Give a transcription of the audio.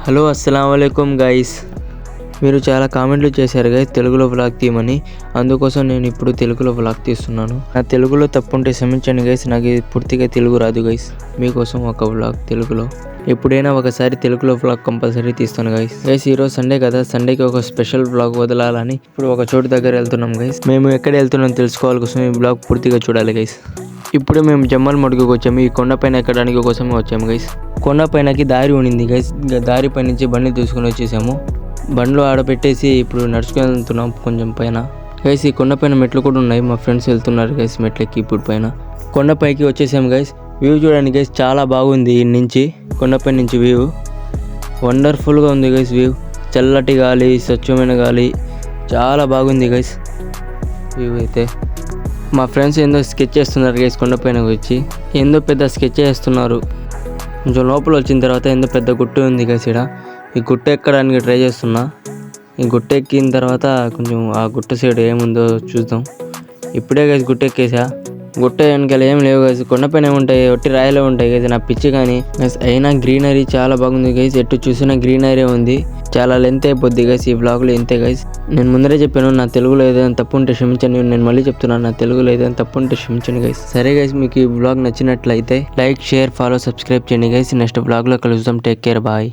Hello అస్సలాముఅలైకుం guys. మీరు చాలా కామెంట్లు చేశారు గైస్ తెలుగులో వ్లాగ్ తీయమని. అందుకోసం నేను ఇప్పుడు తెలుగులో వ్లాగ్ తీస్తున్నాను. నా తెలుగులో తప్పుంటే క్షమించండి గైస్, నాకు పూర్తిగా తెలుగు రాదు గైస్. మీకోసం ఒక వ్లాగ్ తెలుగులో. ఎప్పుడైనా ఒకసారి తెలుగులో వ్లాగ్ కంపల్సరీ తీస్తాను గైస్. ఈరోజు సండే కదా, సండేకి ఒక స్పెషల్ వ్లాగ్ వదలాలని ఇప్పుడు ఒక చోటు దగ్గర వెళ్తున్నాం గైస్. మేము ఎక్కడ వెళ్తున్నాం తెలుసుకోవాలి కోసం ఈ వ్లాగ్ పూర్తిగా చూడాలి గైస్. ఇప్పుడు మేము జమ్మల్ మడుగుకు వచ్చాము. ఈ కొండపైన ఎక్కడానికి కోసమే వచ్చాము గైస్. కొండపైనకి దారి ఉండింది గైస్, దారి పై నుంచి బండి తీసుకుని వచ్చేసాము. బండ్లో ఆడపెట్టేసి ఇప్పుడు నడుచుకుని వెళ్తున్నాం కొంచెం పైన గైస్. ఈ కొండపైన మెట్లు కూడా ఉన్నాయి, మా ఫ్రెండ్స్ వెళ్తున్నారు గైస్ మెట్లకి. ఇప్పుడు పైన కొండపైకి వచ్చేసాము గైస్. వ్యూ చూడండి గైస్, చాలా బాగుంది. ఈ నుంచి కొండపై నుంచి వ్యూ వండర్ఫుల్గా ఉంది గైస్. వ్యూ చల్లటి గాలి, స్వచ్ఛమైన గాలి, చాలా బాగుంది గైస్. వ్యూ అయితే మా ఫ్రెండ్స్ ఏందో స్కెచ్ చేస్తున్నారు గైస్. కొండపైన వచ్చి ఏందో పెద్ద స్కెచ్ చేస్తున్నారు. కొంచెం లోపల వచ్చిన తర్వాత ఏందో పెద్ద గుట్ట ఉంది గైస్. ఇక్కడ ఈ గుట్ట ఎక్కడానికి ట్రై చేస్తున్నా. ఈ గుట్ట ఎక్కిన తర్వాత కొంచెం ఆ గుట్ట సైడ్ ఏముందో చూద్దాం. ఇప్పుడే గైస్ గుట్ట ఎక్కేసా. గుట్ట వెనకాల ఏం లేవు గైస్, కొండపైన ఉంటాయి, ఒట్టి రాయలే ఉంటాయి గైస్. నా పిచ్చి కానీ గైస్. అయినా గ్రీనరీ చాలా బాగుంది గైస్. ఎటు చూసినా గ్రీనరీ ఉంది. చాలా లెంత్ అయిపోద్ది గైస్ ఈ వ్లాగ్లో, ఇంతే గైస్. నేను ముందరే చెప్పాను, నా తెలుగులో ఏదైనా తప్పు ఉంటే క్షమించండి. నేను మళ్ళీ చెప్తున్నాను, నా తెలుగులో ఏదైనా తప్పు ఉంటే క్షమించండి గైస్. సరే గైస్, మీకు ఈ వ్లాగ్ నచ్చినట్లయితే లైక్, షేర్, ఫాలో, సబ్స్క్రైబ్ చేయండి గైస్. నెక్స్ట్ వ్లాగ్లో కలుద్దాం. Take care, bye.